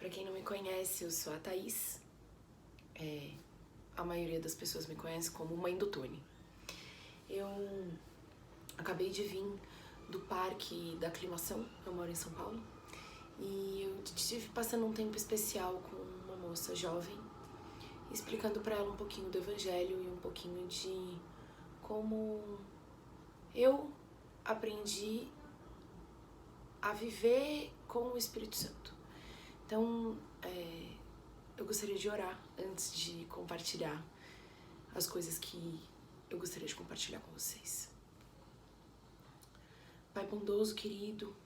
Pra quem não me conhece, eu sou a Thaís. A maioria das pessoas me conhece como mãe do Tony. Eu acabei de vir do Parque da Aclimação, eu moro em São Paulo, e eu estive passando um tempo especial com uma moça jovem, explicando pra ela um pouquinho do Evangelho e um pouquinho de como eu aprendi a viver com o Espírito Santo. Então, eu gostaria de orar antes de compartilhar as coisas que eu gostaria de compartilhar com vocês. Pai bondoso, querido,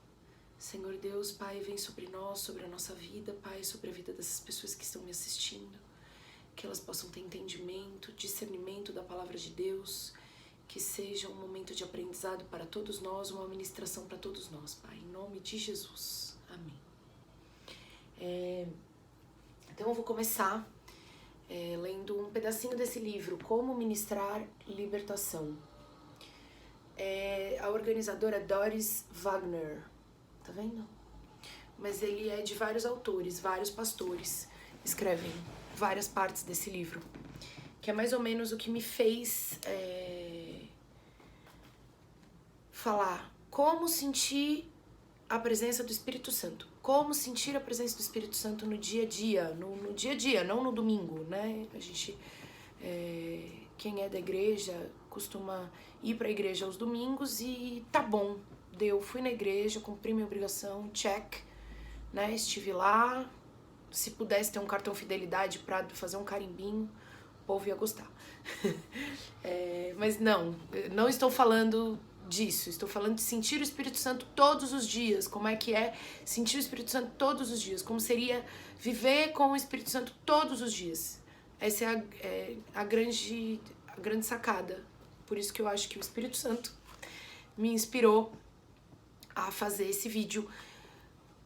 Senhor Deus, Pai, vem sobre nós, sobre a nossa vida, Pai, sobre a vida dessas pessoas que estão me assistindo, que elas possam ter entendimento, discernimento da palavra de Deus, que seja um momento de aprendizado para todos nós, uma ministração para todos nós, Pai, em nome de Jesus. Amém. Então eu vou começar lendo um pedacinho desse livro, Como Ministrar Libertação. A organizadora é Doris Wagner, tá vendo? Mas ele é de vários autores, vários pastores escrevem várias partes desse livro, que é mais ou menos o que me fez falar como sentir a presença do Espírito Santo. Como sentir a presença do Espírito Santo no dia a dia, no dia a dia, não no domingo, né? A gente, quem é da igreja, costuma ir pra igreja aos domingos e tá bom, fui na igreja, cumpri minha obrigação, check, né? Estive lá, se pudesse ter um cartão fidelidade pra fazer um carimbinho, o povo ia gostar. Mas não estou falando disso, estou falando de sentir o Espírito Santo todos os dias, como é que é sentir o Espírito Santo todos os dias, como seria viver com o Espírito Santo todos os dias. Essa é a grande sacada, por isso que eu acho que o Espírito Santo me inspirou a fazer esse vídeo,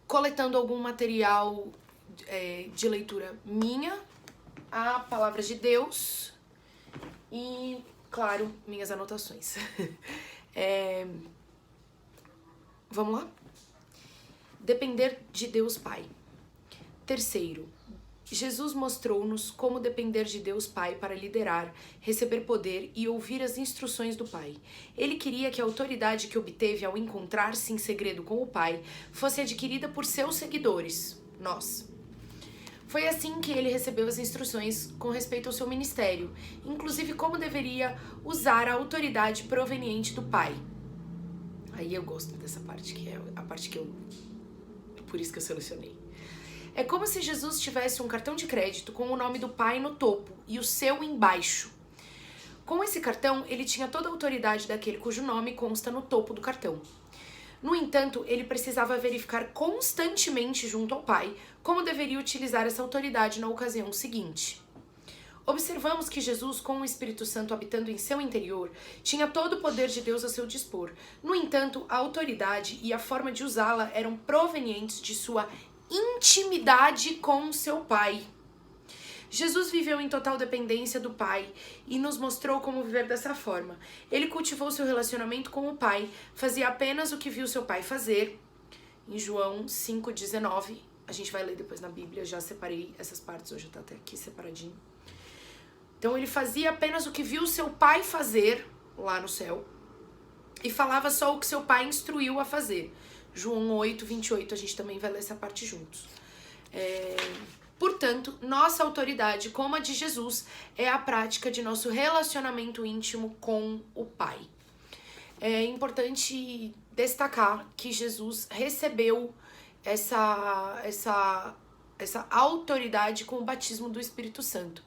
coletando algum material de leitura minha, a palavra de Deus e, claro, minhas anotações. Vamos lá? Depender de Deus Pai. Terceiro, Jesus mostrou-nos como depender de Deus Pai para liderar, receber poder e ouvir as instruções do Pai. Ele queria que a autoridade que obteve ao encontrar-se em segredo com o Pai fosse adquirida por seus seguidores, nós. Foi assim que ele recebeu as instruções com respeito ao seu ministério, inclusive como deveria usar a autoridade proveniente do Pai. Aí eu gosto dessa parte, que é a parte que por isso que eu selecionei. É como se Jesus tivesse um cartão de crédito com o nome do Pai no topo e o seu embaixo. Com esse cartão, ele tinha toda a autoridade daquele cujo nome consta no topo do cartão. No entanto, ele precisava verificar constantemente junto ao Pai como deveria utilizar essa autoridade na ocasião seguinte. Observamos que Jesus, com o Espírito Santo habitando em seu interior, tinha todo o poder de Deus a seu dispor. No entanto, a autoridade e a forma de usá-la eram provenientes de sua intimidade com seu Pai. Jesus viveu em total dependência do Pai e nos mostrou como viver dessa forma. Ele cultivou seu relacionamento com o Pai, fazia apenas o que viu seu Pai fazer. Em João 5,19, a gente vai ler depois na Bíblia, já separei essas partes, hoje tá até aqui separadinho. Então ele fazia apenas o que viu seu Pai fazer lá no céu e falava só o que seu Pai instruiu a fazer. João 8,28, a gente também vai ler essa parte juntos. Portanto, nossa autoridade, como a de Jesus, é a prática de nosso relacionamento íntimo com o Pai. É importante destacar que Jesus recebeu essa autoridade com o batismo do Espírito Santo.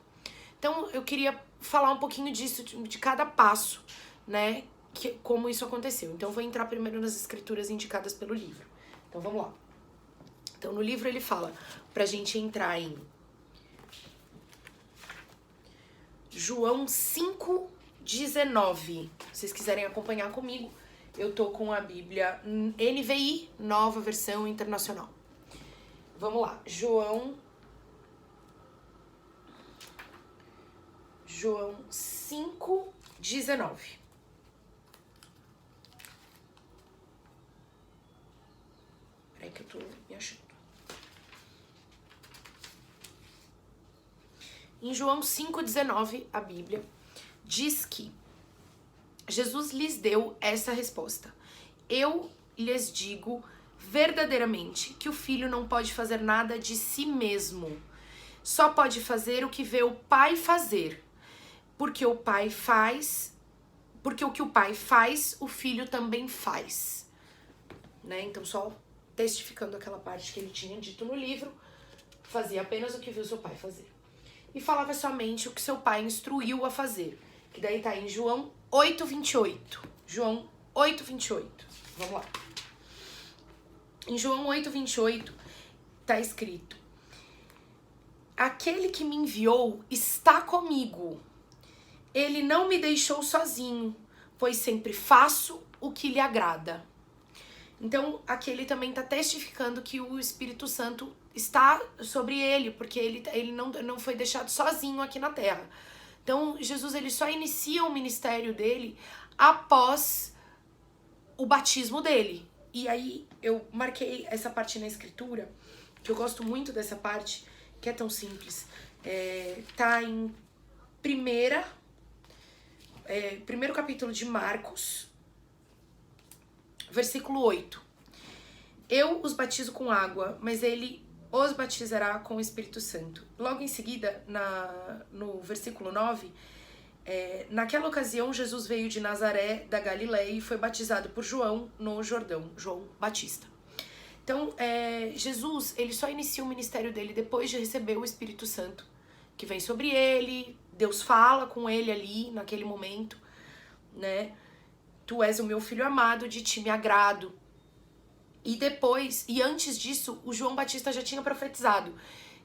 Então, eu queria falar um pouquinho disso, de cada passo, né, como isso aconteceu. Então, eu vou entrar primeiro nas escrituras indicadas pelo livro. Então, vamos lá. Então, no livro ele fala pra gente entrar em João 5,19. Se vocês quiserem acompanhar comigo, eu tô com a Bíblia NVI, Nova Versão Internacional. Vamos lá, João 5,19. Peraí que eu tô me achando. Em João 5,19, a Bíblia diz que Jesus lhes deu essa resposta. Eu lhes digo verdadeiramente que o filho não pode fazer nada de si mesmo. Só pode fazer o que vê o pai fazer. Porque o que o pai faz, o filho também faz. Né? Então, só testificando aquela parte que ele tinha dito no livro, fazia apenas o que viu seu pai fazer. E falava somente o que seu pai instruiu a fazer. Que daí tá em João 8,28. João 8,28. Vamos lá. Em João 8,28 tá escrito: aquele que me enviou está comigo. Ele não me deixou sozinho, pois sempre faço o que lhe agrada. Então, aqui ele também está testificando que o Espírito Santo está sobre ele, porque ele não foi deixado sozinho aqui na Terra. Então, Jesus ele só inicia o ministério dele após o batismo dele. E aí, eu marquei essa parte na Escritura, que eu gosto muito dessa parte, que é tão simples. Tá em primeiro capítulo de Marcos, versículo 8. Eu os batizo com água, mas ele os batizará com o Espírito Santo. Logo em seguida, no versículo 9, naquela ocasião, Jesus veio de Nazaré, da Galileia, e foi batizado por João no Jordão, João Batista. Então, Jesus, ele só inicia o ministério dele depois de receber o Espírito Santo, que vem sobre ele. Deus fala com ele ali, naquele momento, né? Tu és o meu filho amado, de ti me agrado. E depois, e antes disso, o João Batista já tinha profetizado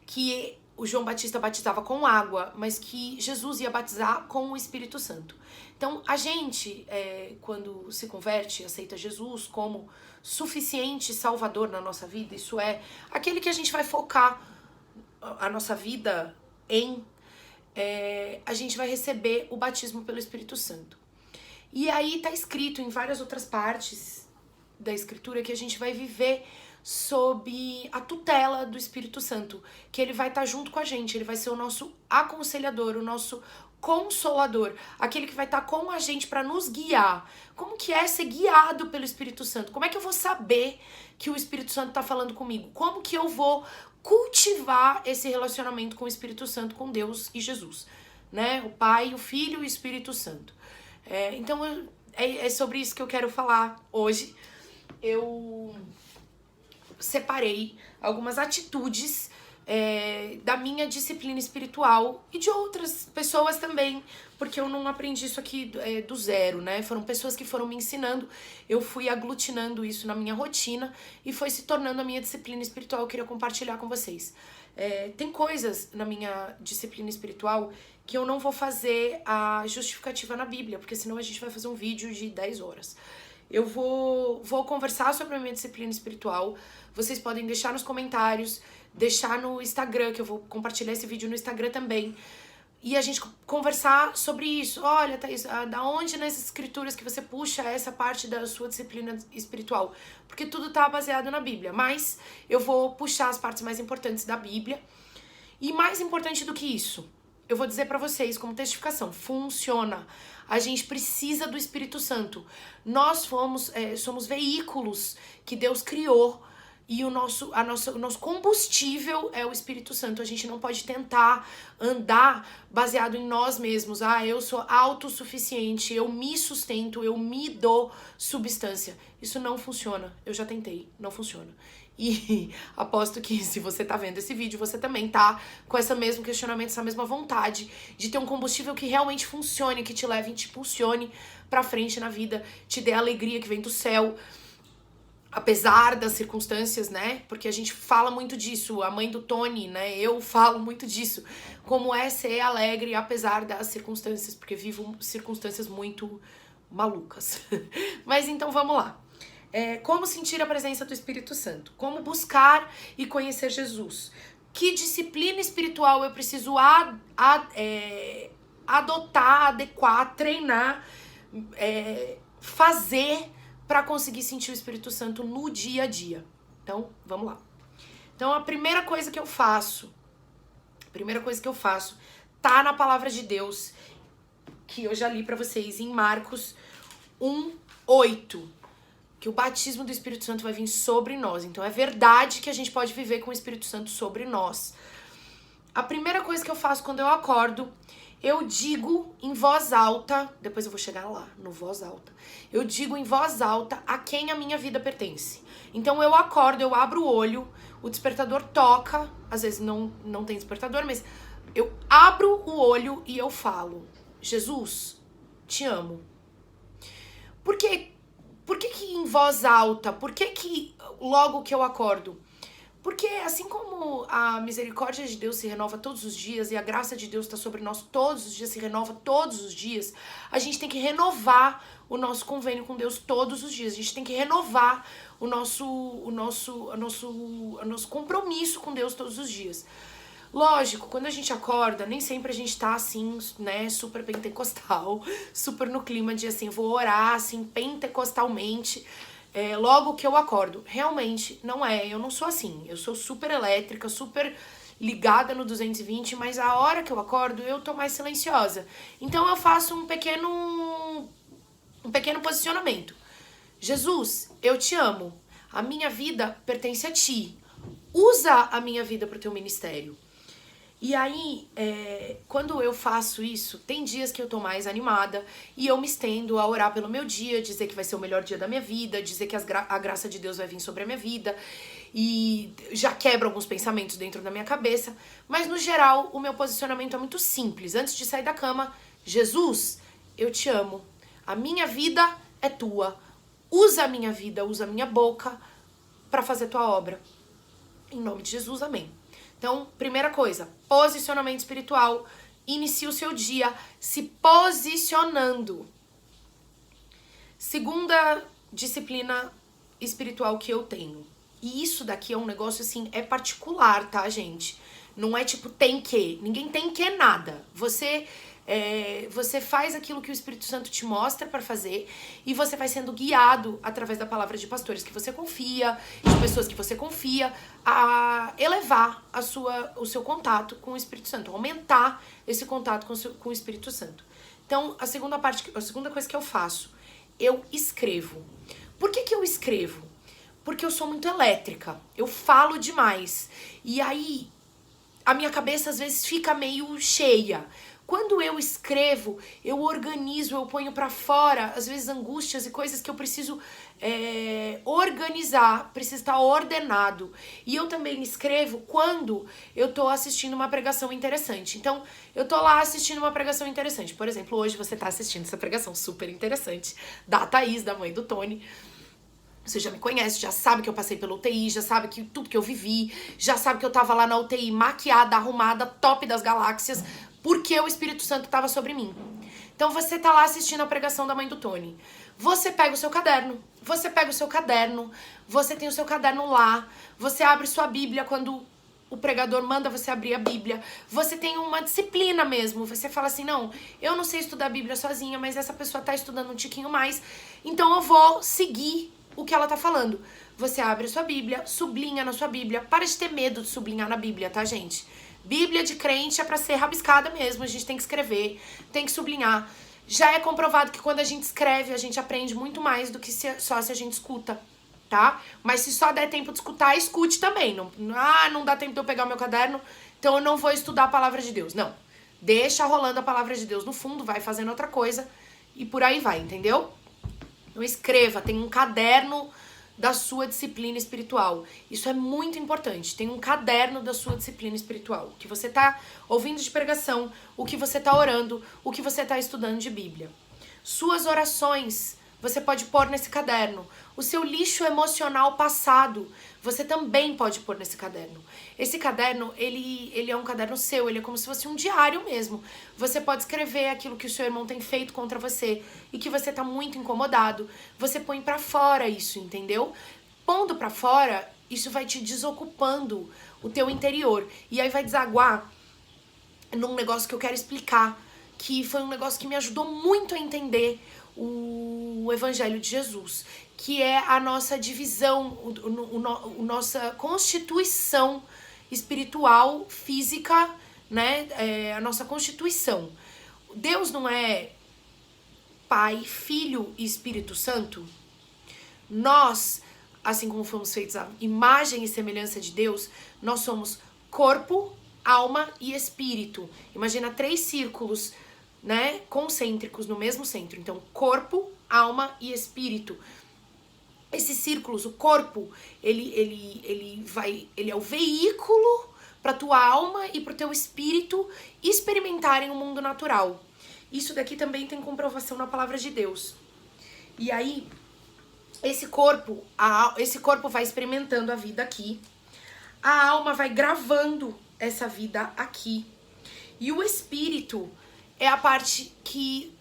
que o João Batista batizava com água, mas que Jesus ia batizar com o Espírito Santo. Então, a gente, quando se converte, aceita Jesus como suficiente salvador na nossa vida, isso é aquele que a gente vai focar a nossa vida em, a gente vai receber o batismo pelo Espírito Santo. E aí tá escrito em várias outras partes da Escritura que a gente vai viver sob a tutela do Espírito Santo, que ele vai estar junto com a gente, ele vai ser o nosso aconselhador, o nosso consolador, aquele que vai estar com a gente para nos guiar. Como que é ser guiado pelo Espírito Santo? Como é que eu vou saber que o Espírito Santo está falando comigo? Como que eu vou cultivar esse relacionamento com o Espírito Santo, com Deus e Jesus, né? O Pai, o Filho e o Espírito Santo. Então, é sobre isso que eu quero falar hoje. Eu separei algumas atitudes da minha disciplina espiritual e de outras pessoas também, porque eu não aprendi isso aqui do zero, né? Foram pessoas que foram me ensinando, eu fui aglutinando isso na minha rotina e foi se tornando a minha disciplina espiritual. Eu queria compartilhar com vocês. Tem coisas na minha disciplina espiritual que eu não vou fazer a justificativa na Bíblia, porque senão a gente vai fazer um vídeo de 10 horas. Eu vou conversar sobre a minha disciplina espiritual. Vocês podem deixar nos comentários, deixar no Instagram, que eu vou compartilhar esse vídeo no Instagram também. E a gente conversar sobre isso. Olha, Thaís, da onde nas escrituras que você puxa essa parte da sua disciplina espiritual? Porque tudo tá baseado na Bíblia. Mas eu vou puxar as partes mais importantes da Bíblia. E mais importante do que isso, eu vou dizer pra vocês como testificação, funciona. A gente precisa do Espírito Santo. Nós somos veículos que Deus criou e o nosso combustível é o Espírito Santo. A gente não pode tentar andar baseado em nós mesmos. Eu sou autossuficiente, eu me sustento, eu me dou substância. Isso não funciona. Eu já tentei, não funciona. E aposto que se você tá vendo esse vídeo, você também tá com esse mesmo questionamento, essa mesma vontade de ter um combustível que realmente funcione, que te leve e te impulsione pra frente na vida, te dê a alegria que vem do céu, apesar das circunstâncias, né? Porque a gente fala muito disso, a mãe do Tony, né? Eu falo muito disso, como é ser alegre apesar das circunstâncias, porque vivo circunstâncias muito malucas. Mas então vamos lá. Como sentir a presença do Espírito Santo? Como buscar e conhecer Jesus? Que disciplina espiritual eu preciso adotar, adequar, treinar, fazer para conseguir sentir o Espírito Santo no dia a dia? Então, vamos lá. Então, a primeira coisa que eu faço tá na palavra de Deus, que eu já li pra vocês em Marcos 1:8, que o batismo do Espírito Santo vai vir sobre nós. Então é verdade que a gente pode viver com o Espírito Santo sobre nós. A primeira coisa que eu faço quando eu acordo, eu digo em voz alta, depois eu vou chegar lá, no voz alta. Eu digo em voz alta a quem a minha vida pertence. Então eu acordo, eu abro o olho, o despertador toca, às vezes não tem despertador, mas eu abro o olho e eu falo: Jesus, te amo. Por que em voz alta? Por que logo que eu acordo? Porque assim como a misericórdia de Deus se renova todos os dias e a graça de Deus está sobre nós todos os dias, se renova todos os dias, a gente tem que renovar o nosso convênio com Deus todos os dias. A gente tem que renovar o nosso compromisso com Deus todos os dias. Lógico, quando a gente acorda, nem sempre a gente tá assim, né, super pentecostal, super no clima de assim, vou orar assim, pentecostalmente, logo que eu acordo. Realmente, não é, eu não sou assim. Eu sou super elétrica, super ligada no 220, mas a hora que eu acordo, eu tô mais silenciosa. Então eu faço um pequeno posicionamento. Jesus, eu te amo. A minha vida pertence a ti. Usa a minha vida pro teu ministério. E aí, quando eu faço isso, tem dias que eu tô mais animada e eu me estendo a orar pelo meu dia, dizer que vai ser o melhor dia da minha vida, dizer que a graça de Deus vai vir sobre a minha vida, e já quebro alguns pensamentos dentro da minha cabeça, mas no geral o meu posicionamento é muito simples. Antes de sair da cama: Jesus, eu te amo, a minha vida é tua, usa a minha vida, usa a minha boca pra fazer tua obra. Em nome de Jesus, amém. Então, primeira coisa, posicionamento espiritual. Inicie o seu dia se posicionando. Segunda disciplina espiritual que eu tenho. E isso daqui é um negócio assim, é particular, tá, gente? Não é tipo tem que. Ninguém tem que nada. Você faz aquilo que o Espírito Santo te mostra pra fazer e você vai sendo guiado através da palavra de pastores que você confia, de pessoas que você confia, a elevar o seu contato com o Espírito Santo, aumentar esse contato com o Espírito Santo. Então, a segunda coisa que eu faço, eu escrevo. Por que eu escrevo? Porque eu sou muito elétrica, eu falo demais e aí a minha cabeça às vezes fica meio cheia. Quando eu escrevo, eu organizo, eu ponho pra fora, às vezes, angústias e coisas que eu preciso organizar, precisa estar ordenado. E eu também escrevo quando eu tô assistindo uma pregação interessante. Então, eu tô lá assistindo uma pregação interessante. Por exemplo, hoje você tá assistindo essa pregação super interessante da Thaís, da mãe do Tony. Você já me conhece, já sabe que eu passei pela UTI, já sabe que tudo que eu vivi, já sabe que eu tava lá na UTI maquiada, arrumada, top das galáxias, porque o Espírito Santo estava sobre mim. Então você tá lá assistindo a pregação da mãe do Tony. Você pega o seu caderno, você tem o seu caderno lá, você abre sua Bíblia quando o pregador manda você abrir a Bíblia. Você tem uma disciplina mesmo, você fala assim, não, eu não sei estudar a Bíblia sozinha, mas essa pessoa tá estudando um tiquinho mais, então eu vou seguir o que ela tá falando. Você abre a sua Bíblia, sublinha na sua Bíblia, para de ter medo de sublinhar na Bíblia, tá, gente? Bíblia de crente é pra ser rabiscada mesmo, a gente tem que escrever, tem que sublinhar. Já é comprovado que quando a gente escreve, a gente aprende muito mais do que só se a gente escuta, tá? Mas se só der tempo de escutar, escute também. Não dá tempo de eu pegar o meu caderno, então eu não vou estudar a palavra de Deus. Não, deixa rolando a palavra de Deus no fundo, vai fazendo outra coisa e por aí vai, entendeu? Então escreva, tem um caderno da sua disciplina espiritual. Isso é muito importante. Tem um caderno da sua disciplina espiritual. O que você tá ouvindo de pregação, o que você tá orando, o que você tá estudando de Bíblia. Suas orações, você pode pôr nesse caderno. O seu lixo emocional passado, você também pode pôr nesse caderno. Esse caderno, ele é um caderno seu, ele é como se fosse um diário mesmo. Você pode escrever aquilo que o seu irmão tem feito contra você e que você tá muito incomodado. Você põe pra fora isso, entendeu? Pondo pra fora, isso vai te desocupando o teu interior. E aí vai desaguar num negócio que eu quero explicar, que foi um negócio que me ajudou muito a entender o Evangelho de Jesus, que é a nossa divisão, nossa constituição espiritual, física, né, a nossa constituição. Deus não é Pai, Filho e Espírito Santo? Nós, assim como fomos feitos à imagem e semelhança de Deus, nós somos corpo, alma e espírito. Imagina 3 círculos, né, concêntricos no mesmo centro. Então, corpo, alma e espírito. Esses círculos, o corpo, ele é o veículo para tua alma e para o teu espírito experimentarem o mundo natural. Isso daqui também tem comprovação na palavra de Deus. E aí, esse corpo vai experimentando a vida aqui. A alma vai gravando essa vida aqui. E o espírito é a parte que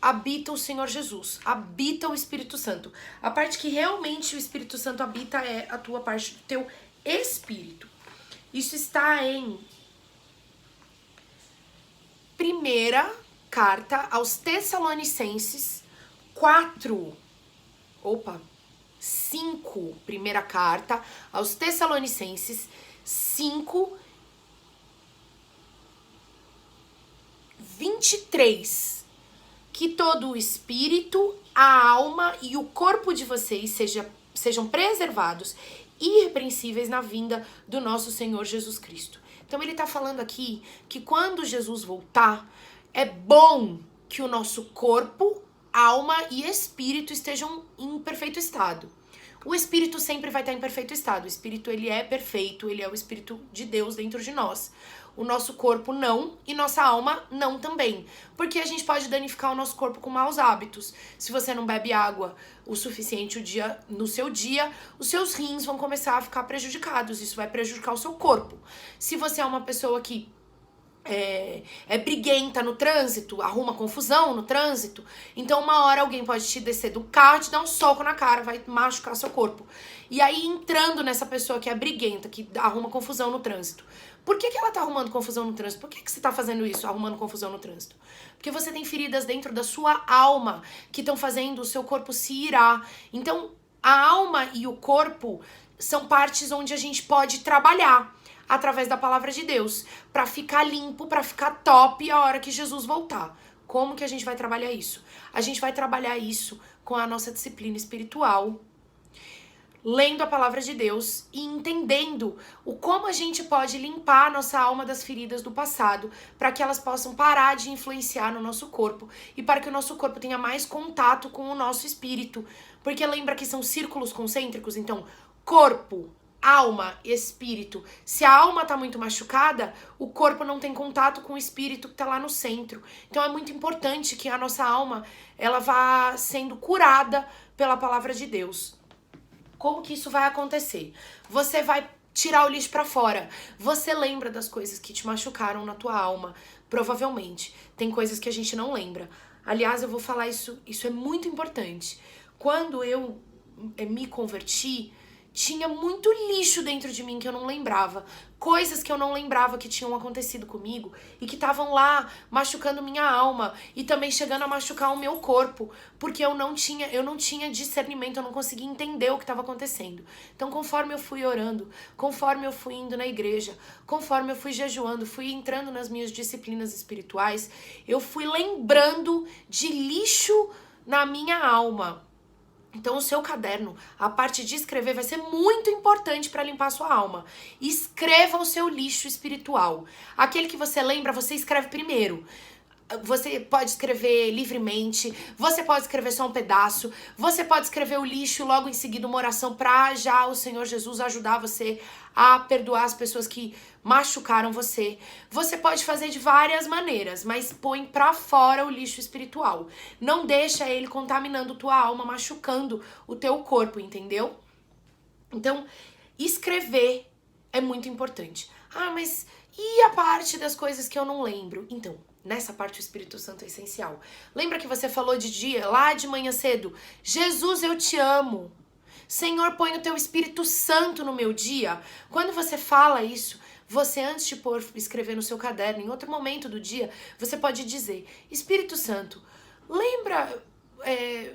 habita o Senhor Jesus, habita o Espírito Santo. A parte que realmente o Espírito Santo habita é a tua parte do teu espírito. Isso está em primeira carta aos Tessalonicenses 5, primeira carta aos Tessalonicenses 5, 23. Que todo o espírito, a alma e o corpo de vocês sejam preservados, irrepreensíveis na vinda do nosso Senhor Jesus Cristo. Então ele está falando aqui que quando Jesus voltar, é bom que o nosso corpo, alma e espírito estejam em perfeito estado. O espírito sempre vai estar em perfeito estado. O espírito, ele é perfeito, ele é o espírito de Deus dentro de nós. O nosso corpo não e nossa alma não também. Porque a gente pode danificar o nosso corpo com maus hábitos. Se você não bebe água o suficiente no seu dia, os seus rins vão começar a ficar prejudicados. Isso vai prejudicar o seu corpo. Se você é uma pessoa que é briguenta no trânsito, arruma confusão no trânsito, então uma hora alguém pode te descer do carro, te dar um soco na cara, vai machucar seu corpo. E aí, entrando nessa pessoa que é briguenta, que arruma confusão no trânsito, por que ela tá arrumando confusão no trânsito? Por que você tá fazendo isso, arrumando confusão no trânsito? Porque você tem feridas dentro da sua alma que estão fazendo o seu corpo se irar. Então, a alma e o corpo são partes onde a gente pode trabalhar através da palavra de Deus, para ficar limpo, para ficar top a hora que Jesus voltar. Como que a gente vai trabalhar isso? A gente vai trabalhar isso com a nossa disciplina espiritual, lendo a palavra de Deus e entendendo como a gente pode limpar a nossa alma das feridas do passado, para que elas possam parar de influenciar no nosso corpo e para que o nosso corpo tenha mais contato com o nosso espírito. Porque lembra que são círculos concêntricos, então corpo, alma, espírito. Se a alma tá muito machucada, o corpo não tem contato com o espírito que tá lá no centro. Então é muito importante que a nossa alma, ela vá sendo curada pela palavra de Deus. Como que isso vai acontecer? Você vai tirar o lixo pra fora. Você lembra das coisas que te machucaram na tua alma, provavelmente. Tem coisas que a gente não lembra. Aliás, eu vou falar isso é muito importante. Quando eu me converti, tinha muito lixo dentro de mim que eu não lembrava. Coisas que eu não lembrava que tinham acontecido comigo e que estavam lá machucando minha alma e também chegando a machucar o meu corpo, porque eu não tinha discernimento, eu não conseguia entender o que estava acontecendo. Então, conforme eu fui orando, conforme eu fui indo na igreja, conforme eu fui jejuando, fui entrando nas minhas disciplinas espirituais, eu fui lembrando de lixo na minha alma. Então o seu caderno, a parte de escrever vai ser muito importante para limpar a sua alma. Escreva o seu lixo espiritual. Aquele que você lembra, você escreve primeiro. Você pode escrever livremente, você pode escrever só um pedaço, você pode escrever o lixo logo em seguida uma oração para já o Senhor Jesus ajudar você a perdoar as pessoas que machucaram você. Você pode fazer de várias maneiras, mas põe pra fora o lixo espiritual. Não deixa ele contaminando tua alma, machucando o teu corpo, entendeu? Então, escrever é muito importante. Ah, mas e a parte das coisas que eu não lembro? Então, nessa parte o Espírito Santo é essencial. Lembra que você falou lá de manhã cedo? Jesus, eu te amo. Senhor, põe o teu Espírito Santo no meu dia. Quando você fala isso, você, antes de escrever no seu caderno, em outro momento do dia, você pode dizer: Espírito Santo, lembra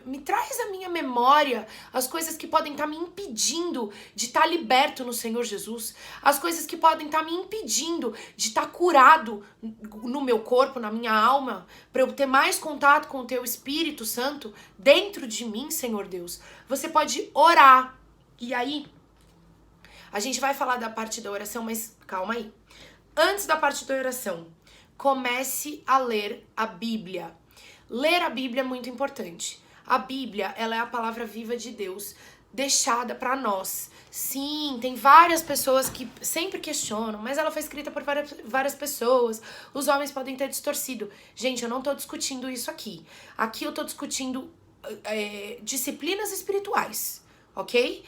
me traz à minha memória as coisas que podem estar me impedindo de estar liberto no Senhor Jesus, as coisas que podem estar me impedindo de estar curado no meu corpo, na minha alma, para eu ter mais contato com o Teu Espírito Santo dentro de mim, Senhor Deus. Você pode orar. E aí, a gente vai falar da parte da oração, mas calma aí. Antes da parte da oração, comece a ler a Bíblia. Ler a Bíblia é muito importante. A Bíblia, ela é a palavra viva de Deus, deixada para nós. Sim, tem várias pessoas que sempre questionam, mas ela foi escrita por várias pessoas. Os homens podem ter distorcido. Gente, eu não tô discutindo isso aqui. Aqui eu tô discutindo disciplinas espirituais, ok?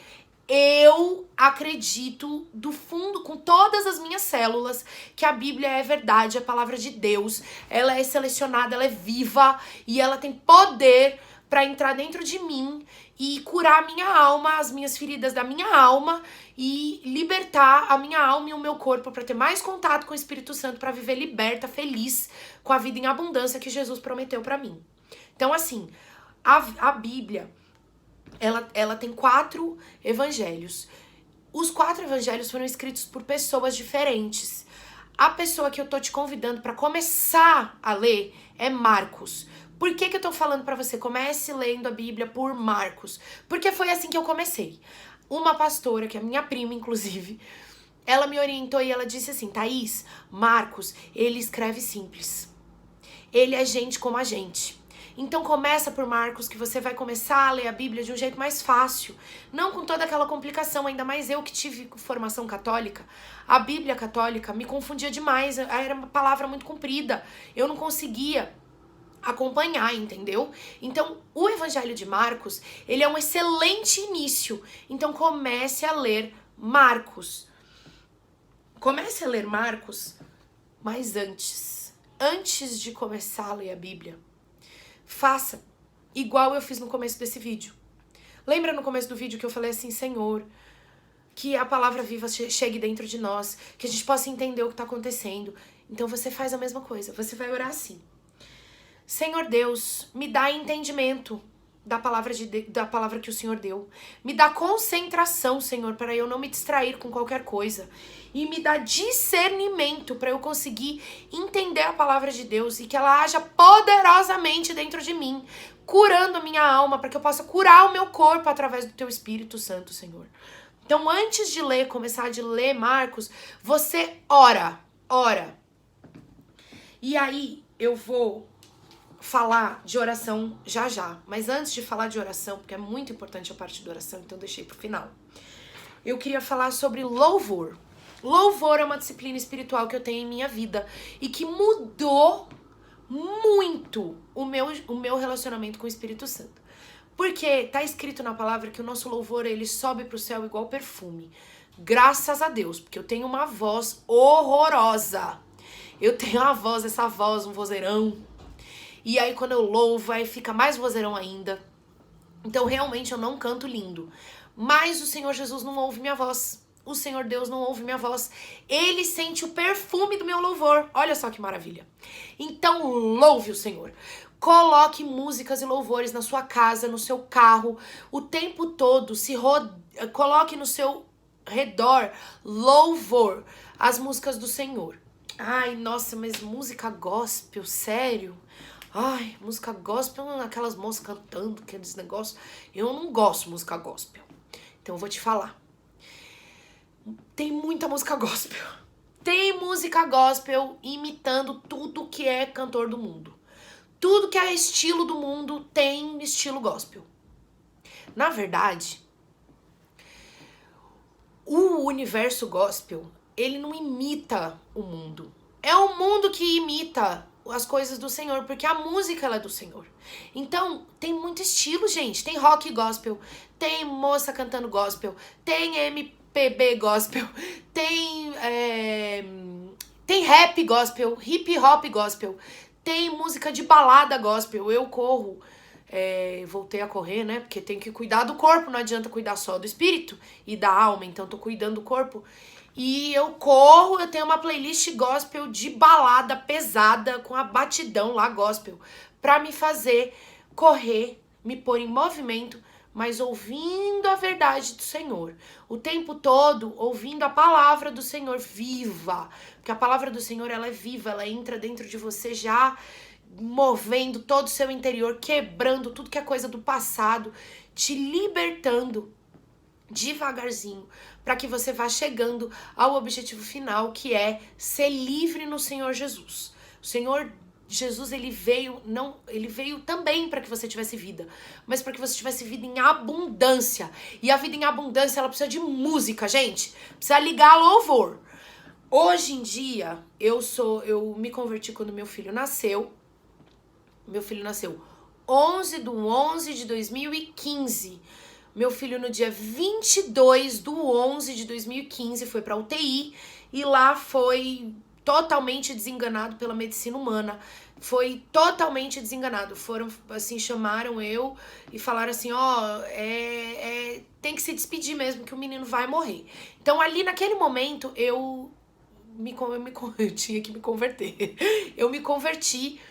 Eu acredito do fundo, com todas as minhas células, que a Bíblia é verdade, é a palavra de Deus. Ela é selecionada, ela é viva e ela tem poder para entrar dentro de mim e curar a minha alma, as minhas feridas da minha alma e libertar a minha alma e o meu corpo para ter mais contato com o Espírito Santo, para viver liberta, feliz, com a vida em abundância que Jesus prometeu para mim. Então, assim, a Bíblia... Ela tem 4 evangelhos. Os 4 evangelhos foram escritos por pessoas diferentes. A pessoa que eu tô te convidando para começar a ler é Marcos. Por que eu tô falando para você? Comece lendo a Bíblia por Marcos. Porque foi assim que eu comecei. Uma pastora, que é minha prima, inclusive, ela me orientou e ela disse assim: Thaís, Marcos, ele escreve simples. Ele é gente como a gente. Então começa por Marcos, que você vai começar a ler a Bíblia de um jeito mais fácil. Não com toda aquela complicação, ainda mais eu que tive formação católica. A Bíblia católica me confundia demais, era uma palavra muito comprida. Eu não conseguia acompanhar, entendeu? Então, o Evangelho de Marcos, ele é um excelente início. Então comece a ler Marcos. Comece a ler Marcos, mas antes de começar a ler a Bíblia, faça igual eu fiz no começo desse vídeo. Lembra no começo do vídeo que eu falei assim: Senhor, que a palavra viva chegue dentro de nós, que a gente possa entender o que está acontecendo. Então você faz a mesma coisa, você vai orar assim: Senhor Deus, me dá entendimento da palavra que o Senhor deu. Me dá concentração, Senhor, para eu não me distrair com qualquer coisa. E me dá discernimento para eu conseguir entender a palavra de Deus e que ela haja poderosamente dentro de mim, curando a minha alma, para que eu possa curar o meu corpo através do Teu Espírito Santo, Senhor. Então, antes de começar a ler Marcos, você ora. E aí, eu vou falar de oração já. Mas antes de falar de oração, porque é muito importante a parte de oração, então deixei pro final, eu queria falar sobre louvor. Louvor é uma disciplina espiritual que eu tenho em minha vida e que mudou muito o meu relacionamento com o Espírito Santo. Porque tá escrito na palavra que o nosso louvor, ele sobe pro céu igual perfume. Graças a Deus, porque eu tenho uma voz horrorosa. Eu tenho essa voz, um vozeirão. E aí quando eu louvo, aí fica mais vozeirão ainda. Então realmente eu não canto lindo. Mas o Senhor Jesus não ouve minha voz. O Senhor Deus não ouve minha voz. Ele sente o perfume do meu louvor. Olha só que maravilha. Então louve o Senhor. Coloque músicas e louvores na sua casa, no seu carro, o tempo todo. Coloque no seu redor louvor, as músicas do Senhor. Ai, nossa, mas música gospel, sério? Ai, música gospel, aquelas moças cantando, aqueles negócios. Eu não gosto de música gospel. Então eu vou te falar. Tem muita música gospel. Tem música gospel imitando tudo que é cantor do mundo. Tudo que é estilo do mundo tem estilo gospel. Na verdade, o universo gospel, ele não imita o mundo. É o mundo que imita as coisas do Senhor, porque a música ela é do Senhor. Então, tem muito estilo, gente. Tem rock gospel, tem moça cantando gospel, tem MPB gospel, tem rap gospel, hip hop gospel, tem música de balada gospel. Eu corro, voltei a correr, né? Porque tem que cuidar do corpo, não adianta cuidar só do espírito e da alma, então tô cuidando do corpo. E eu corro, eu tenho uma playlist gospel de balada pesada, com a batidão lá gospel, pra me fazer correr me pôr em movimento, mas ouvindo a verdade do Senhor. O tempo todo ouvindo a palavra do Senhor viva. Porque a palavra do Senhor, ela é viva, ela entra dentro de você já movendo todo o seu interior, quebrando tudo que é coisa do passado, te libertando devagarzinho, para que você vá chegando ao objetivo final, que é ser livre no Senhor Jesus. O Senhor Jesus, ele veio também para que você tivesse vida, mas para que você tivesse vida em abundância. E a vida em abundância, ela precisa de música, gente. Precisa ligar louvor. Hoje em dia, eu me converti quando meu filho nasceu. Meu filho nasceu 11/11/2015. Meu filho, no dia 22/11/2015, foi pra UTI e lá foi totalmente desenganado pela medicina humana. Foi totalmente desenganado. Foram, assim, chamaram eu e falaram assim, tem que se despedir mesmo, que o menino vai morrer. Então, ali naquele momento, eu tinha que me converter. Eu me converti.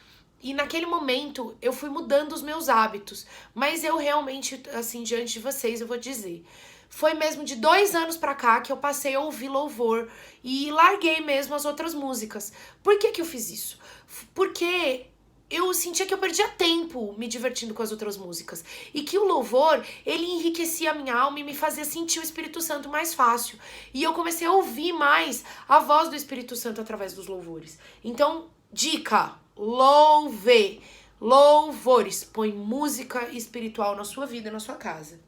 E naquele momento, eu fui mudando os meus hábitos. Mas eu realmente, assim, diante de vocês, eu vou dizer. Foi mesmo de 2 anos pra cá que eu passei a ouvir louvor. E larguei mesmo as outras músicas. Por que que eu fiz isso? Porque eu sentia que eu perdia tempo me divertindo com as outras músicas. E que o louvor, ele enriquecia a minha alma e me fazia sentir o Espírito Santo mais fácil. E eu comecei a ouvir mais a voz do Espírito Santo através dos louvores. Então, dica... Louve, louvores, põe música espiritual na sua vida, na sua casa.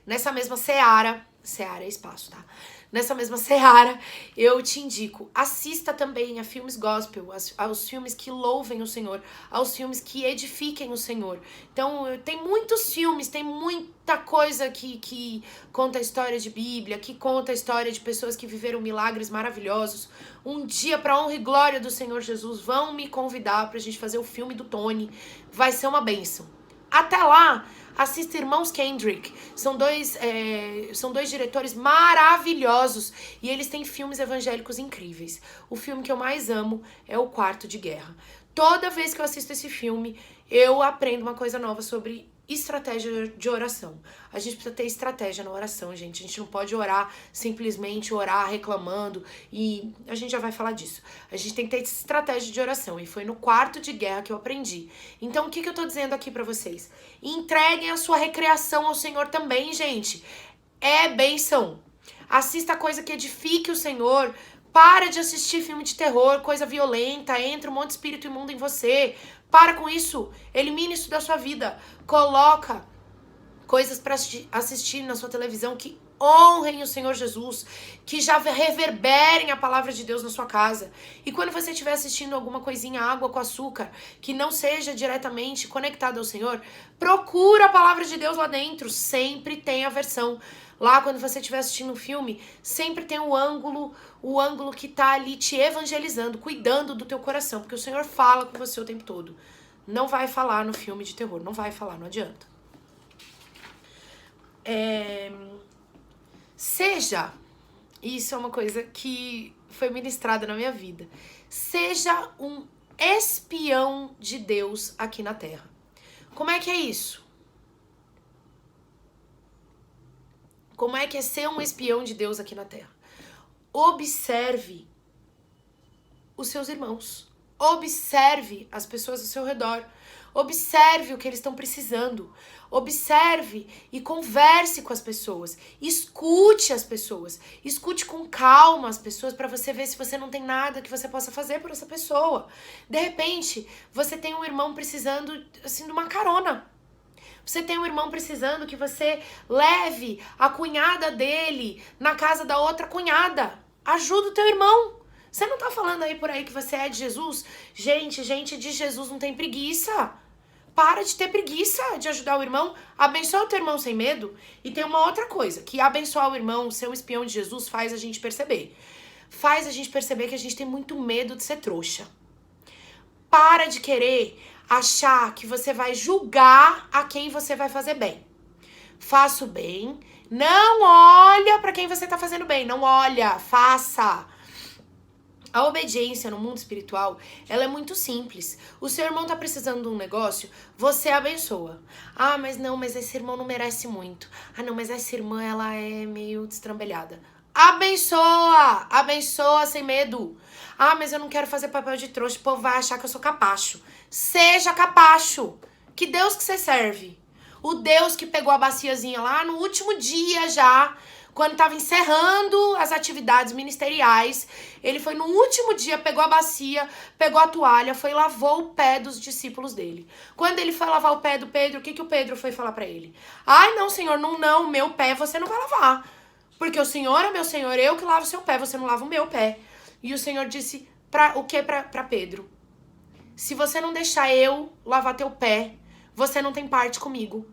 Nessa mesma seara é espaço, tá? Nessa mesma seara, eu te indico, assista também a filmes gospel, aos filmes que louvem o Senhor, aos filmes que edifiquem o Senhor. Então, tem muitos filmes, tem muita coisa que conta a história de Bíblia, que conta a história de pessoas que viveram milagres maravilhosos. Um dia, para honra e glória do Senhor Jesus, vão me convidar pra gente fazer o filme do Tony. Vai ser uma bênção. Até lá, assista Irmãos Kendrick. São dois diretores maravilhosos e eles têm filmes evangélicos incríveis. O filme que eu mais amo é O Quarto de Guerra. Toda vez que eu assisto esse filme, eu aprendo uma coisa nova sobre estratégia de oração. A gente precisa ter estratégia na oração, gente. A gente não pode orar, simplesmente orar reclamando, e a gente já vai falar disso. A gente tem que ter estratégia de oração, e foi no Quarto de Guerra que eu aprendi. Então, o que eu tô dizendo aqui pra vocês? Entreguem a sua recreação ao Senhor também, gente. É bênção. Assista coisa que edifique o Senhor. Para de assistir filme de terror, coisa violenta, entra um monte de espírito imundo em você. Para com isso, elimine isso da sua vida. Coloca coisas para assistir na sua televisão que honrem o Senhor Jesus, que já reverberem a palavra de Deus na sua casa. E quando você estiver assistindo alguma coisinha, água com açúcar, que não seja diretamente conectada ao Senhor, procura a palavra de Deus lá dentro. Sempre tem a versão. Lá, quando você estiver assistindo um filme, sempre tem o ângulo que tá ali te evangelizando, cuidando do teu coração, porque o Senhor fala com você o tempo todo. Não vai falar no filme de terror, não vai falar, não adianta. Isso é uma coisa que foi ministrada na minha vida. Seja um espião de Deus aqui na Terra. Como é que é isso? Como é que é ser um espião de Deus aqui na Terra? Observe os seus irmãos. Observe as pessoas ao seu redor. Observe o que eles estão precisando. Observe e converse com as pessoas. Escute as pessoas. Escute com calma as pessoas para você ver se você não tem nada que você possa fazer por essa pessoa. De repente, você tem um irmão precisando, assim, de uma carona. Você tem um irmão precisando que você leve a cunhada dele na casa da outra cunhada. Ajuda o teu irmão. Você não tá falando aí por aí que você é de Jesus? Gente de Jesus não tem preguiça. Para de ter preguiça de ajudar o irmão. Abençoa o teu irmão sem medo. E tem uma outra coisa, que abençoar o irmão, ser um espião de Jesus, faz a gente perceber. Faz a gente perceber que a gente tem muito medo de ser trouxa. Para de querer achar que você vai julgar a quem você vai fazer bem. Faça o bem. Não olha para quem você tá fazendo bem. Não olha. Faça. A obediência no mundo espiritual, ela é muito simples. O seu irmão tá precisando de um negócio, você abençoa. Ah, mas não, mas esse irmão não merece muito. Ah, não, mas essa irmã, ela é meio destrambelhada. Abençoa! Abençoa sem medo. Ah, mas eu não quero fazer papel de trouxa, o povo vai achar que eu sou capacho. Seja capacho. Que Deus que você serve? O Deus que pegou a baciazinha lá no último dia já, quando estava encerrando as atividades ministeriais, ele foi no último dia, pegou a bacia, pegou a toalha, foi e lavou o pé dos discípulos dele. Quando ele foi lavar o pé do Pedro, o que o Pedro foi falar pra ele? Ai, não, Senhor, não, meu pé você não vai lavar. Porque o Senhor é meu Senhor, eu que lavo o seu pé, você não lava o meu pé. E o Senhor disse o que pra Pedro? Se você não deixar eu lavar teu pé, você não tem parte comigo.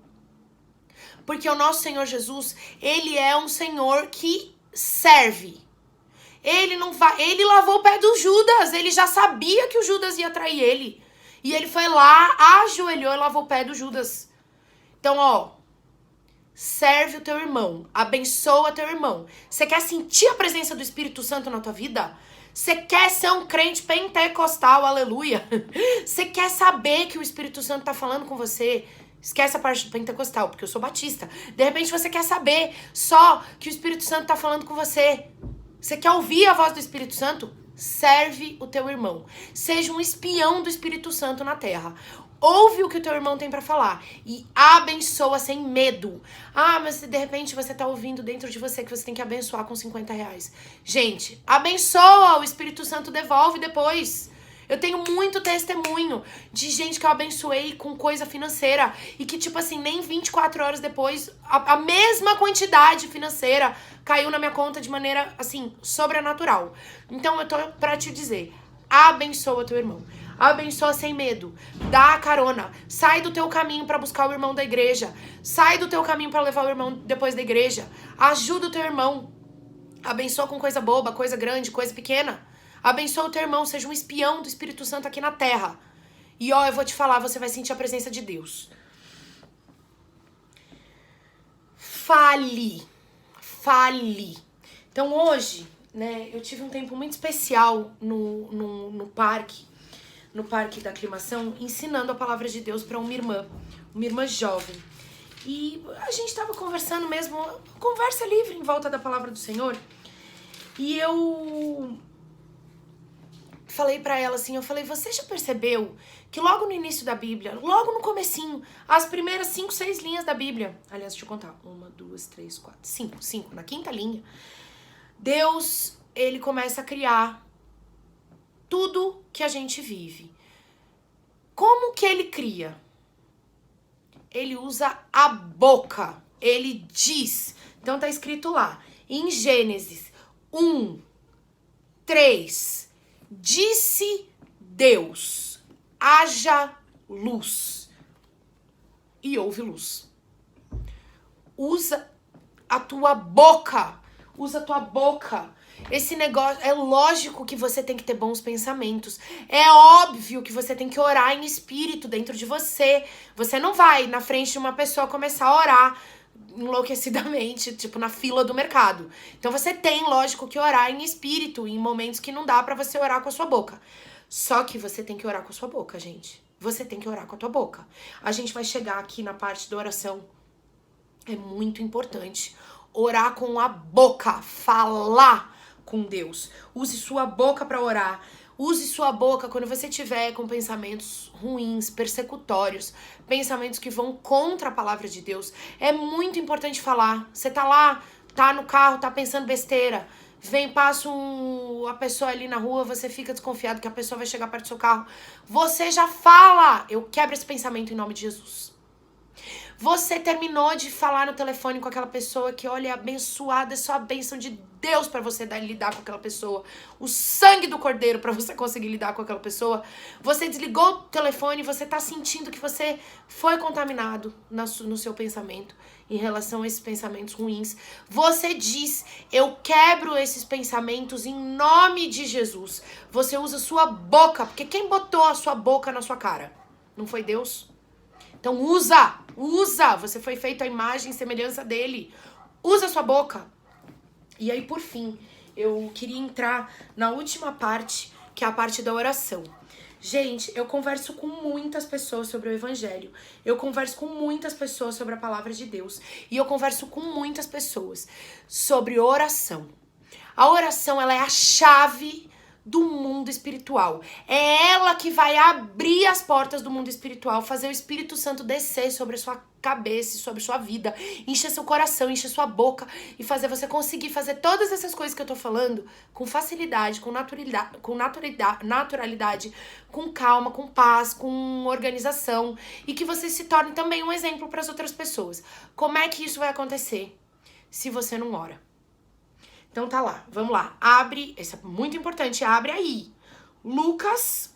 Porque o nosso Senhor Jesus, ele é um Senhor que serve. Ele não vai, ele lavou o pé do Judas, ele já sabia que o Judas ia trair ele. E ele foi lá, ajoelhou e lavou o pé do Judas. Então, ó, serve o teu irmão, abençoa teu irmão. Você quer sentir a presença do Espírito Santo na tua vida? Você quer ser um crente pentecostal, aleluia? Você quer saber que o Espírito Santo tá falando com você? Esquece a parte do pentecostal, porque eu sou batista. De repente você quer saber só que o Espírito Santo tá falando com você. Você quer ouvir a voz do Espírito Santo? Serve o teu irmão. Seja um espião do Espírito Santo na terra. Ouve o que o teu irmão tem pra falar e abençoa sem medo. Ah, mas de repente você tá ouvindo dentro de você que você tem que abençoar com R$50. Gente, abençoa, o Espírito Santo devolve depois. Eu tenho muito testemunho de gente que eu abençoei com coisa financeira e que, tipo assim, nem 24 horas depois, a mesma quantidade financeira caiu na minha conta de maneira, assim, sobrenatural. Então, eu tô pra te dizer, abençoa teu irmão. Abençoa sem medo. Dá a carona. Sai do teu caminho pra buscar o irmão da igreja. Sai do teu caminho pra levar o irmão depois da igreja. Ajuda o teu irmão. Abençoa com coisa boba, coisa grande, coisa pequena. Abençoa o teu irmão, seja um espião do Espírito Santo aqui na terra. E ó, eu vou te falar, você vai sentir a presença de Deus. Fale. Então hoje, né, eu tive um tempo muito especial no parque da aclimação, ensinando a palavra de Deus para uma irmã jovem. E a gente tava conversando mesmo, conversa livre em volta da palavra do Senhor. E eu falei pra ela assim, você já percebeu que logo no início da Bíblia, logo no comecinho, as primeiras 5, 6 linhas da Bíblia, aliás, deixa eu contar, 1, 2, 3, 4, 5, na quinta linha, Deus, ele começa a criar tudo que a gente vive. Como que ele cria? Ele usa a boca, ele diz, então tá escrito lá, em Gênesis 1, 3, disse Deus, haja luz. E houve luz. Usa a tua boca. Usa a tua boca. Esse negócio, é lógico que você tem que ter bons pensamentos. É óbvio que você tem que orar em espírito dentro de você. Você não vai na frente de uma pessoa começar a orar enlouquecidamente, tipo na fila do mercado. Então você tem, lógico, que orar em espírito em momentos que não dá pra você orar com a sua boca. Só que você tem que orar com a sua boca, gente. Você tem que orar com a tua boca. A gente vai chegar aqui na parte da oração. É muito importante orar com a boca, falar com Deus. Use sua boca pra orar. Use sua boca quando você tiver com pensamentos ruins, persecutórios, pensamentos que vão contra a palavra de Deus. É muito importante falar. Você tá lá, tá no carro, tá pensando besteira. Passa a pessoa ali na rua, você fica desconfiado que a pessoa vai chegar perto do seu carro. Você já fala. Eu quebro esse pensamento em nome de Jesus. Você terminou de falar no telefone com aquela pessoa que, olha, é abençoada, é só a bênção de Deus pra você lidar com aquela pessoa. O sangue do Cordeiro pra você conseguir lidar com aquela pessoa. Você desligou o telefone e você tá sentindo que você foi contaminado no seu pensamento em relação a esses pensamentos ruins. Você diz, eu quebro esses pensamentos em nome de Jesus. Você usa sua boca, porque quem botou a sua boca na sua cara? Não foi Deus? Então usa, você foi feito à imagem e semelhança dele. Usa a sua boca. E aí, por fim, eu queria entrar na última parte, que é a parte da oração. Gente, eu converso com muitas pessoas sobre o evangelho. Eu converso com muitas pessoas sobre a palavra de Deus. E eu converso com muitas pessoas sobre oração. A oração, ela é a chave do mundo espiritual. É ela que vai abrir as portas do mundo espiritual, fazer o Espírito Santo descer sobre a sua cabeça, sobre a sua vida, encher seu coração, encher sua boca e fazer você conseguir fazer todas essas coisas que eu tô falando com facilidade, com naturalidade, com calma, com paz, com organização, e que você se torne também um exemplo para as outras pessoas. Como é que isso vai acontecer se você não ora? Então tá lá, vamos lá. Abre, isso é muito importante, abre aí. Lucas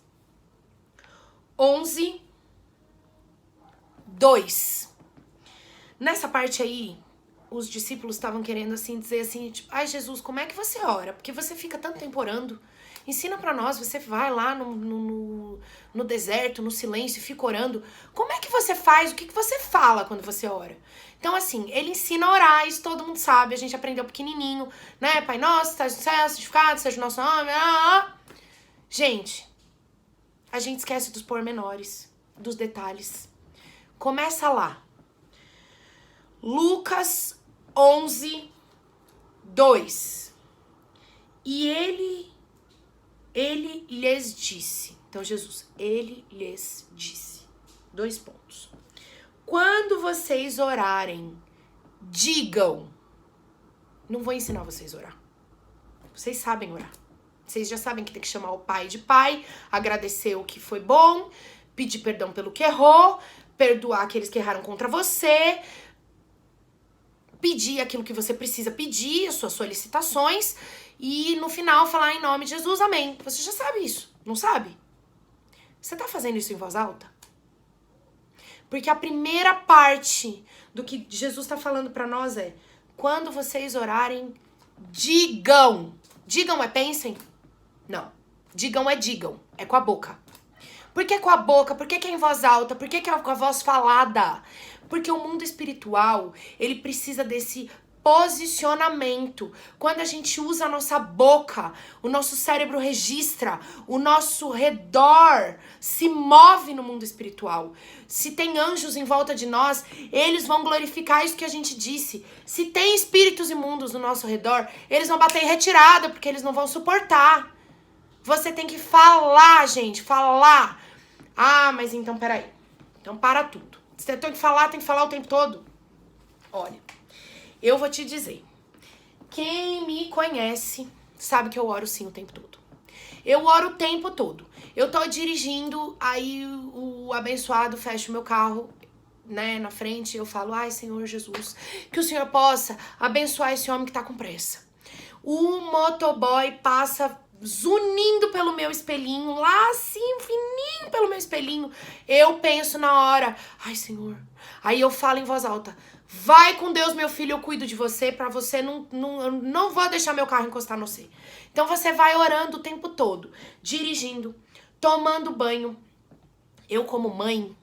11, 2. Nessa parte aí, os discípulos estavam querendo assim dizer assim, tipo, ai Jesus, como é que você ora? Porque você fica tanto tempo orando. Ensina pra nós, você vai lá no deserto, no silêncio, fica orando. Como é que você faz? O que você fala quando você ora? Então, assim, ele ensina a orar, isso todo mundo sabe, a gente aprendeu pequenininho, né? Pai nosso, estás no céu, santificado seja o nosso nome. Gente, a gente esquece dos pormenores, dos detalhes. Começa lá. Lucas 11, 2. E ele lhes disse. Então, Jesus, ele lhes disse. 2 pontos. Quando vocês orarem, digam. Não vou ensinar vocês a orar. Vocês sabem orar. Vocês já sabem que tem que chamar o pai de pai, agradecer o que foi bom, pedir perdão pelo que errou, perdoar aqueles que erraram contra você, pedir aquilo que você precisa pedir, as suas solicitações, e no final falar em nome de Jesus, amém. Você já sabe isso, não sabe? Você tá fazendo isso em voz alta? Porque a primeira parte do que Jesus tá falando pra nós é: quando vocês orarem, digam. Digam é pensem? Não. Digam é digam. É com a boca. Por que com a boca? Por que é em voz alta? Por que é com a voz falada? Porque o mundo espiritual, ele precisa desse posicionamento. Quando a gente usa a nossa boca, o nosso cérebro registra, o nosso redor se move no mundo espiritual. Se tem anjos em volta de nós, eles vão glorificar isso que a gente disse. Se tem espíritos imundos no nosso redor, eles vão bater em retirada, porque eles não vão suportar. Você tem que falar, gente, falar. Ah, mas então peraí. Então para tudo. Você tem que falar o tempo todo. Olha, eu vou te dizer. Quem me conhece sabe que eu oro sim o tempo todo. Eu oro o tempo todo. Eu tô dirigindo, aí o abençoado fecha o meu carro, né, na frente. Eu falo, ai, Senhor Jesus, que o Senhor possa abençoar esse homem que tá com pressa. O motoboy passa zunindo pelo meu espelhinho, lá assim, fininho pelo meu espelhinho. Eu penso na hora, ai, Senhor. Aí eu falo em voz alta, vai com Deus, meu filho, eu cuido de você, pra você não vou deixar meu carro encostar no você. Então você vai orando o tempo todo, dirigindo, tomando banho. Eu, como mãe,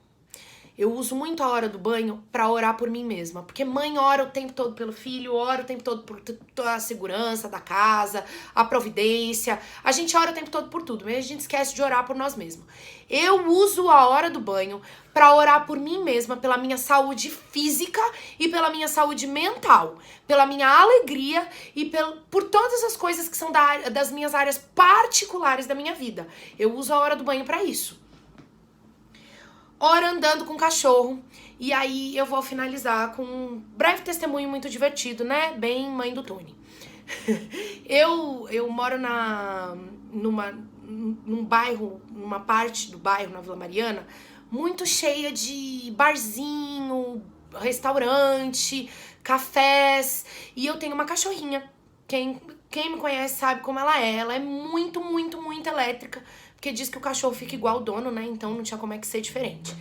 eu uso muito a hora do banho pra orar por mim mesma. Porque mãe ora o tempo todo pelo filho, ora o tempo todo por a segurança da casa, a providência. A gente ora o tempo todo por tudo, mas a gente esquece de orar por nós mesmos. Eu uso a hora do banho pra orar por mim mesma, pela minha saúde física e pela minha saúde mental. Pela minha alegria e por todas as coisas que são das minhas áreas particulares da minha vida. Eu uso a hora do banho pra isso. Hora andando com o cachorro. E aí eu vou finalizar com um breve testemunho muito divertido, né? Bem mãe do Tony. Eu moro num bairro, numa parte do bairro, na Vila Mariana, muito cheia de barzinho, restaurante, cafés. E eu tenho uma cachorrinha. Quem me conhece sabe como ela é. Ela é muito, muito, muito elétrica. Porque diz que o cachorro fica igual o dono, né? Então não tinha como é que ser diferente.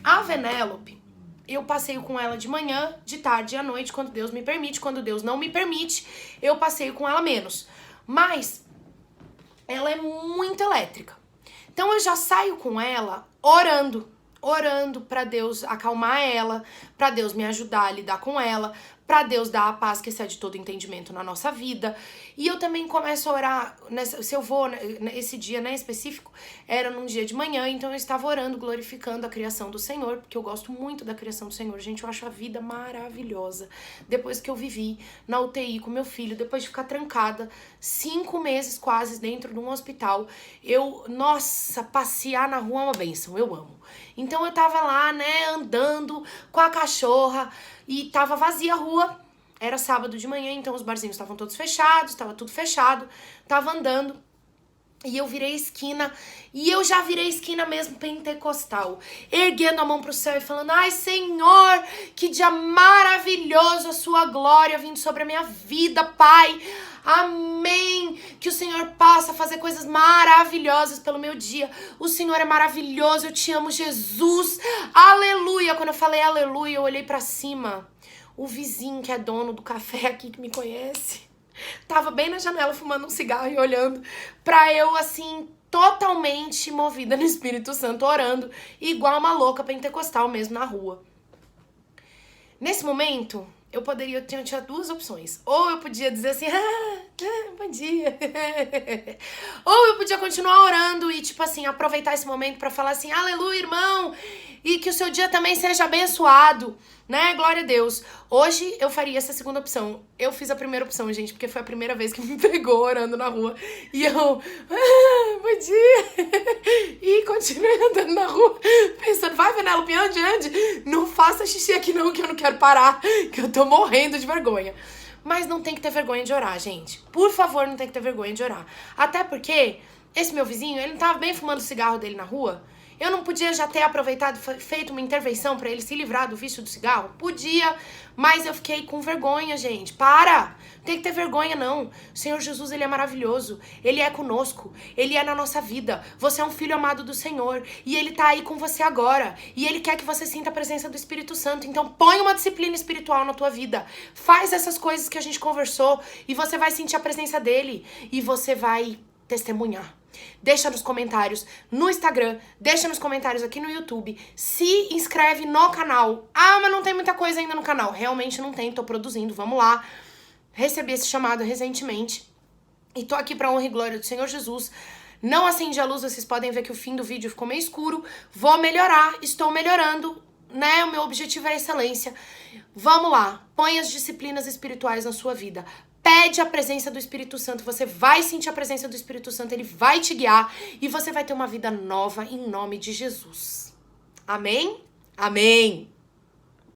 A Venélope, eu passeio com ela de manhã, de tarde e à noite, quando Deus me permite. Quando Deus não me permite, eu passeio com ela menos. Mas ela é muito elétrica. Então eu já saio com ela orando pra Deus acalmar ela, pra Deus me ajudar a lidar com ela, para Deus dar a paz que excede todo entendimento na nossa vida. E eu também começo a orar, se eu vou, esse dia, né, específico, era num dia de manhã, então eu estava orando, glorificando a criação do Senhor, porque eu gosto muito da criação do Senhor, gente, eu acho a vida maravilhosa. Depois que eu vivi na UTI com meu filho, depois de ficar trancada 5 meses quase dentro de um hospital, nossa, passear na rua é uma bênção, eu amo. Então eu tava lá, né, andando com a cachorra e tava vazia a rua. Era sábado de manhã, então os barzinhos estavam todos fechados, tava tudo fechado. Tava andando e eu virei esquina, e eu já virei esquina mesmo pentecostal, erguendo a mão pro céu e falando: ai, Senhor, que dia maravilhoso a sua glória vindo sobre a minha vida, Pai. Amém. Que o Senhor possa fazer coisas maravilhosas pelo meu dia. O Senhor é maravilhoso, eu te amo, Jesus. Aleluia. Quando eu falei aleluia, eu olhei pra cima. O vizinho que é dono do café aqui, que me conhece, tava bem na janela fumando um cigarro e olhando pra eu, assim, totalmente movida no Espírito Santo, orando, igual uma louca pentecostal mesmo na rua. Nesse momento, eu tinha 2 opções. Ou eu podia dizer assim, bom dia. Ou eu podia continuar orando e, tipo assim, aproveitar esse momento pra falar assim, aleluia, irmão, e que o seu dia também seja abençoado, né? Glória a Deus. Hoje eu faria essa segunda opção. Eu fiz a primeira opção, gente, porque foi a primeira vez que me pegou orando na rua. E eu, bom dia. E continuei andando na rua, pensando, vai, Penélope, ande. Não faça xixi aqui não, que eu não quero parar, que eu tô morrendo de vergonha. Mas não tem que ter vergonha de orar, gente. Por favor, não tem que ter vergonha de orar. Até porque esse meu vizinho, ele não tava bem fumando o cigarro dele na rua. Eu não podia já ter aproveitado, feito uma intervenção pra ele se livrar do vício do cigarro? Podia, mas eu fiquei com vergonha, gente. Para! Não tem que ter vergonha, não. O Senhor Jesus, Ele é maravilhoso. Ele é conosco. Ele é na nossa vida. Você é um filho amado do Senhor. E Ele tá aí com você agora. E Ele quer que você sinta a presença do Espírito Santo. Então põe uma disciplina espiritual na tua vida. Faz essas coisas que a gente conversou. E você vai sentir a presença dEle. E você vai testemunhar. Deixa nos comentários no Instagram, deixa nos comentários aqui no YouTube, se inscreve no canal. Ah, mas não tem muita coisa ainda no canal. Realmente não tem, tô produzindo, vamos lá. Recebi esse chamado recentemente e tô aqui pra honra e glória do Senhor Jesus. Não acendi a luz, vocês podem ver que o fim do vídeo ficou meio escuro. Vou melhorar, estou melhorando, né? O meu objetivo é a excelência. Vamos lá, põe as disciplinas espirituais na sua vida. Pede a presença do Espírito Santo, você vai sentir a presença do Espírito Santo, ele vai te guiar e você vai ter uma vida nova em nome de Jesus. Amém? Amém!